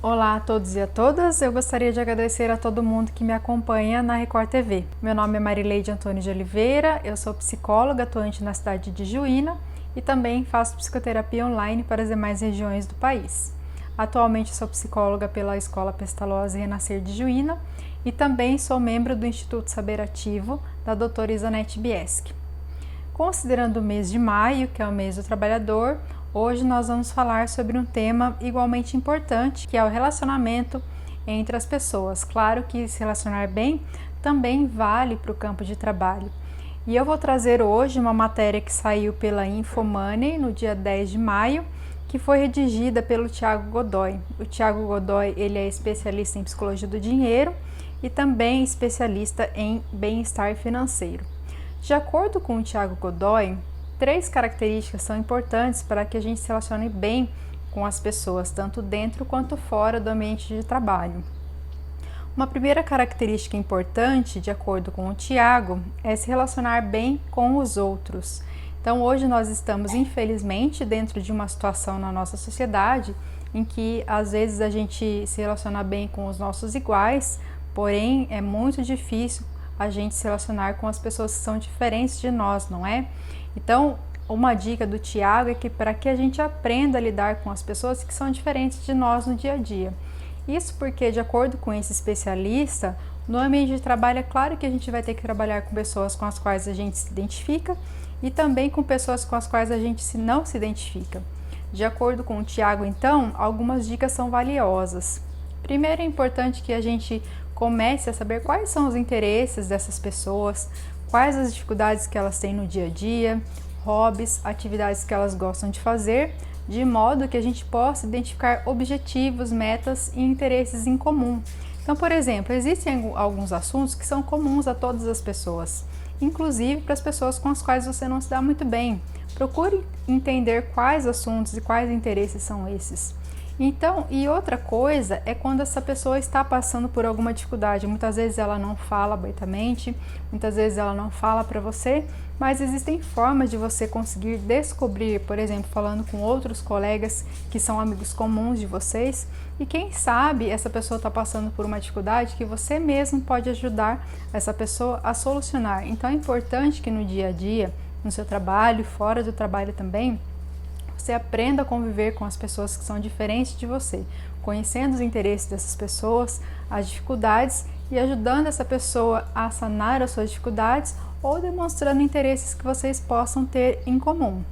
Olá a todos e a todas, eu gostaria de agradecer a todo mundo que me acompanha na Record TV. Meu nome é Marileide Antônio de Oliveira, eu sou psicóloga atuante na cidade de Juína e também faço psicoterapia online para as demais regiões do país. Atualmente sou psicóloga pela Escola Pestalozzi Renascer de Juína e também sou membro do Instituto Saber Ativo da doutora Isanete Bieschi. Considerando o mês de maio, que é o mês do trabalhador, hoje nós vamos falar sobre um tema igualmente importante, que é o relacionamento entre as pessoas. Claro que se relacionar bem também vale para o campo de trabalho. E eu vou trazer hoje uma matéria que saiu pela Infomoney no dia 10 de maio, que foi redigida pelo Thiago Godoy. O Thiago Godoy, ele é especialista em psicologia do dinheiro e também especialista em bem-estar financeiro. De acordo com o Thiago Godoy, 3 características são importantes para que a gente se relacione bem com as pessoas, tanto dentro quanto fora do ambiente de trabalho. Uma primeira característica importante, de acordo com o Thiago, é se relacionar bem com os outros. Então, hoje nós estamos, infelizmente, dentro de uma situação na nossa sociedade em que, às vezes, a gente se relaciona bem com os nossos iguais, porém, é muito difícil a gente se relacionar com as pessoas que são diferentes de nós, não é? Então, uma dica do Thiago é que para que a gente aprenda a lidar com as pessoas que são diferentes de nós no dia a dia. Isso porque, de acordo com esse especialista, no ambiente de trabalho é claro que a gente vai ter que trabalhar com pessoas com as quais a gente se identifica e também com pessoas com as quais a gente não se identifica. De acordo com o Thiago, então, algumas dicas são valiosas. Primeiro, é importante que a gente comece a saber quais são os interesses dessas pessoas, quais as dificuldades que elas têm no dia a dia, hobbies, atividades que elas gostam de fazer, de modo que a gente possa identificar objetivos, metas e interesses em comum. Então, por exemplo, existem alguns assuntos que são comuns a todas as pessoas, inclusive para as pessoas com as quais você não se dá muito bem. Procure entender quais assuntos e quais interesses são esses. Então, e outra coisa é quando essa pessoa está passando por alguma dificuldade. Muitas vezes ela não fala abertamente, muitas vezes ela não fala para você, mas existem formas de você conseguir descobrir, por exemplo, falando com outros colegas que são amigos comuns de vocês, e quem sabe essa pessoa está passando por uma dificuldade que você mesmo pode ajudar essa pessoa a solucionar. Então é importante que no dia a dia, no seu trabalho, fora do trabalho também, você aprenda a conviver com as pessoas que são diferentes de você, conhecendo os interesses dessas pessoas, as dificuldades e ajudando essa pessoa a sanar as suas dificuldades ou demonstrando interesses que vocês possam ter em comum.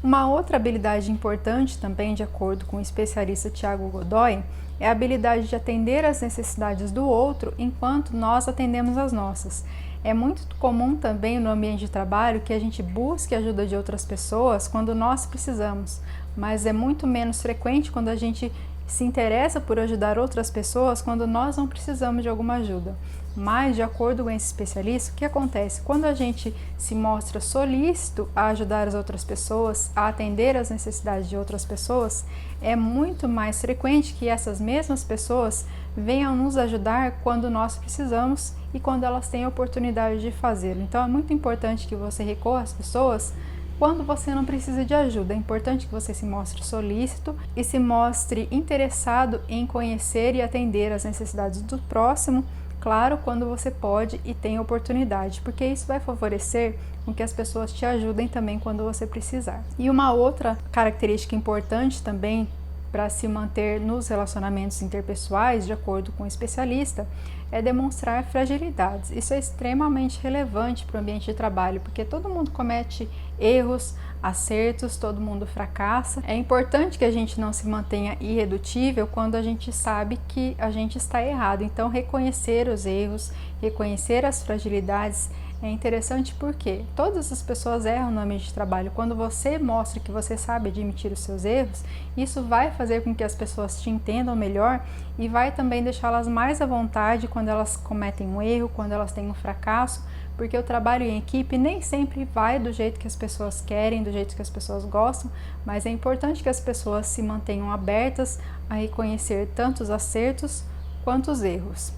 Uma outra habilidade importante também, de acordo com o especialista Thiago Godoy, é a habilidade de atender às necessidades do outro enquanto nós atendemos as nossas. É muito comum também no ambiente de trabalho que a gente busque a ajuda de outras pessoas quando nós precisamos, mas é muito menos frequente quando a gente se interessa por ajudar outras pessoas quando nós não precisamos de alguma ajuda. Mas, de acordo com esse especialista, o que acontece? Quando a gente se mostra solícito a ajudar as outras pessoas, a atender às necessidades de outras pessoas, é muito mais frequente que essas mesmas pessoas venham nos ajudar quando nós precisamos e quando elas têm a oportunidade de fazê-lo. Então, é muito importante que você recorra às pessoas quando você não precisa de ajuda. É importante que você se mostre solícito e se mostre interessado em conhecer e atender às necessidades do próximo, claro, quando você pode e tem oportunidade, porque isso vai favorecer com que as pessoas te ajudem também quando você precisar. E uma outra característica importante também para se manter nos relacionamentos interpessoais, de acordo com o especialista, é demonstrar fragilidades. Isso é extremamente relevante para o ambiente de trabalho, porque todo mundo comete erros, acertos, todo mundo fracassa. É importante que a gente não se mantenha irredutível quando a gente sabe que a gente está errado. Então, reconhecer os erros, reconhecer as fragilidades é interessante porque todas as pessoas erram no ambiente de trabalho. Quando você mostra que você sabe admitir os seus erros, isso vai fazer com que as pessoas te entendam melhor e vai também deixá-las mais à vontade quando elas cometem um erro, quando elas têm um fracasso, porque o trabalho em equipe nem sempre vai do jeito que as pessoas querem, do jeito que as pessoas gostam, mas é importante que as pessoas se mantenham abertas a reconhecer tanto os acertos quanto os erros.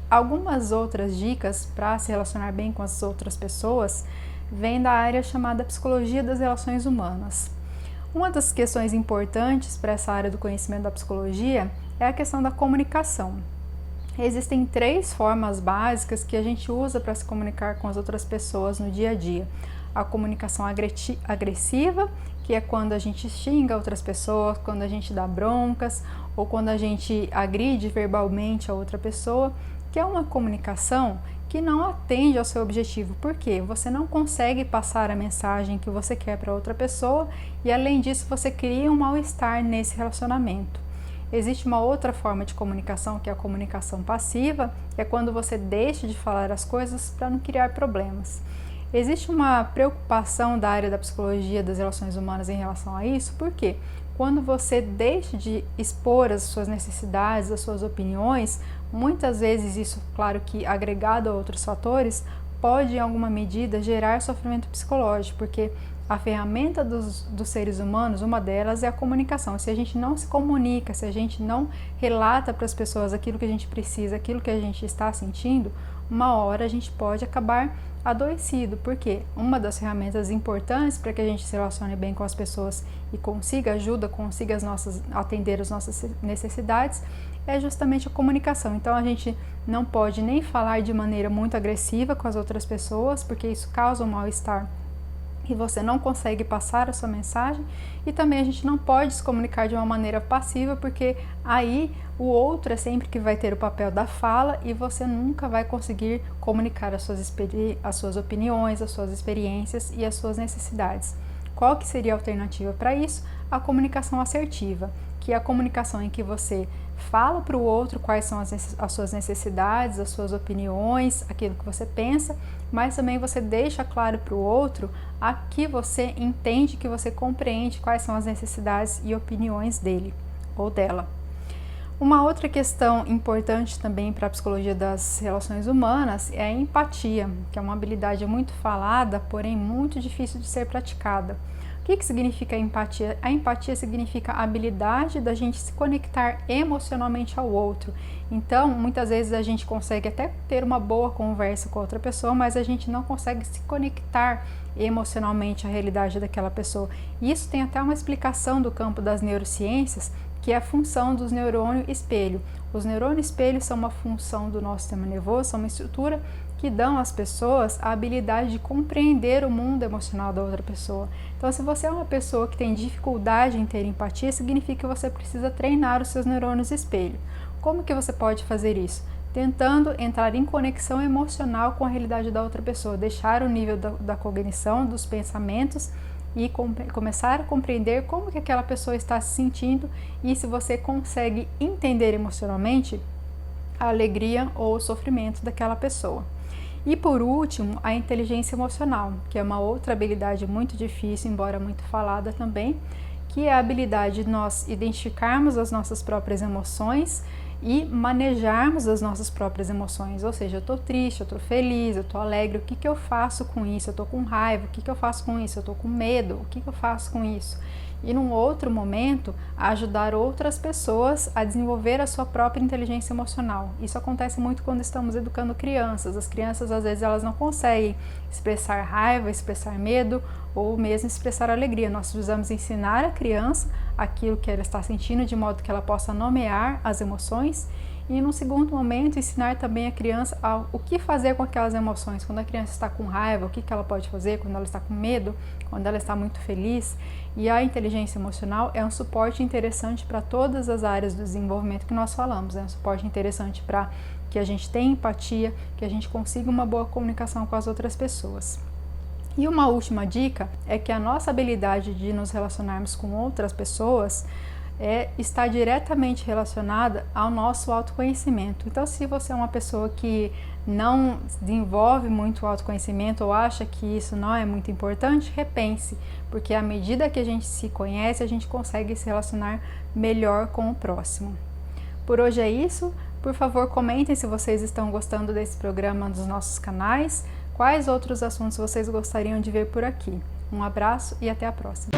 Algumas outras dicas para se relacionar bem com as outras pessoas vêm da área chamada Psicologia das Relações Humanas. Uma das questões importantes para essa área do conhecimento da psicologia é a questão da comunicação. Existem 3 formas básicas que a gente usa para se comunicar com as outras pessoas no dia a dia. A comunicação agressiva, que é quando a gente xinga outras pessoas, quando a gente dá broncas ou quando a gente agride verbalmente a outra pessoa, que é uma comunicação que não atende ao seu objetivo, porque você não consegue passar a mensagem que você quer para outra pessoa e, além disso, você cria um mal-estar nesse relacionamento. Existe uma outra forma de comunicação, que é a comunicação passiva, que é quando você deixa de falar as coisas para não criar problemas. Existe uma preocupação da área da psicologia das relações humanas em relação a isso, porque quando você deixa de expor as suas necessidades, as suas opiniões, muitas vezes isso, claro que agregado a outros fatores, pode em alguma medida gerar sofrimento psicológico, porque a ferramenta dos seres humanos, uma delas é a comunicação. Se a gente não se comunica, se a gente não relata para as pessoas aquilo que a gente precisa, aquilo que a gente está sentindo, uma hora a gente pode acabar adoecido, porque uma das ferramentas importantes para que a gente se relacione bem com as pessoas e consiga atender as nossas necessidades é justamente a comunicação. Então a gente não pode nem falar de maneira muito agressiva com as outras pessoas, porque isso causa um mal-estar e você não consegue passar a sua mensagem, e também a gente não pode se comunicar de uma maneira passiva, porque aí o outro é sempre que vai ter o papel da fala e você nunca vai conseguir comunicar as suas opiniões, as suas experiências e as suas necessidades. Qual que seria a alternativa para isso? A comunicação assertiva, que é a comunicação em que você fala para o outro quais são as suas necessidades, as suas opiniões, aquilo que você pensa, mas também você deixa claro para o outro a que você entende, que você compreende quais são as necessidades e opiniões dele ou dela. Uma outra questão importante também para a psicologia das relações humanas é a empatia, que é uma habilidade muito falada, porém muito difícil de ser praticada. O que significa empatia? A empatia significa a habilidade da gente se conectar emocionalmente ao outro. Então, muitas vezes a gente consegue até ter uma boa conversa com outra pessoa, mas a gente não consegue se conectar emocionalmente à realidade daquela pessoa. E isso tem até uma explicação do campo das neurociências, que é a função dos neurônios espelho. Os neurônios espelho são uma função do nosso sistema nervoso, são uma estrutura que dão às pessoas a habilidade de compreender o mundo emocional da outra pessoa. Então, se você é uma pessoa que tem dificuldade em ter empatia, significa que você precisa treinar os seus neurônios espelho. Como que você pode fazer isso? Tentando entrar em conexão emocional com a realidade da outra pessoa, deixar o nível da cognição, dos pensamentos e começar a compreender como que aquela pessoa está se sentindo e se você consegue entender emocionalmente a alegria ou o sofrimento daquela pessoa. E por último, a inteligência emocional, que é uma outra habilidade muito difícil, embora muito falada também, que é a habilidade de nós identificarmos as nossas próprias emoções e manejarmos as nossas próprias emoções, ou seja, eu estou triste, eu estou feliz, eu estou alegre, o que eu faço com isso? Eu estou com raiva, o que eu faço com isso? Eu estou com medo, o que eu faço com isso? E num outro momento, ajudar outras pessoas a desenvolver a sua própria inteligência emocional. Isso acontece muito quando estamos educando crianças. As crianças, às vezes, elas não conseguem expressar raiva, expressar medo ou mesmo expressar alegria. Nós precisamos ensinar a criança aquilo que ela está sentindo, de modo que ela possa nomear as emoções. E, num segundo momento, ensinar também a criança o que fazer com aquelas emoções. Quando a criança está com raiva, o que ela pode fazer? Quando ela está com medo, quando ela está muito feliz. E a inteligência emocional é um suporte interessante para todas as áreas do desenvolvimento que nós falamos. É um suporte interessante para que a gente tenha empatia, que a gente consiga uma boa comunicação com as outras pessoas. E uma última dica é que a nossa habilidade de nos relacionarmos com outras pessoas está diretamente relacionada ao nosso autoconhecimento. Então, se você é uma pessoa que não desenvolve muito autoconhecimento ou acha que isso não é muito importante, repense, porque à medida que a gente se conhece, a gente consegue se relacionar melhor com o próximo. Por hoje é isso. Por favor, comentem se vocês estão gostando desse programa nos nossos canais, quais outros assuntos vocês gostariam de ver por aqui. Um abraço e até a próxima!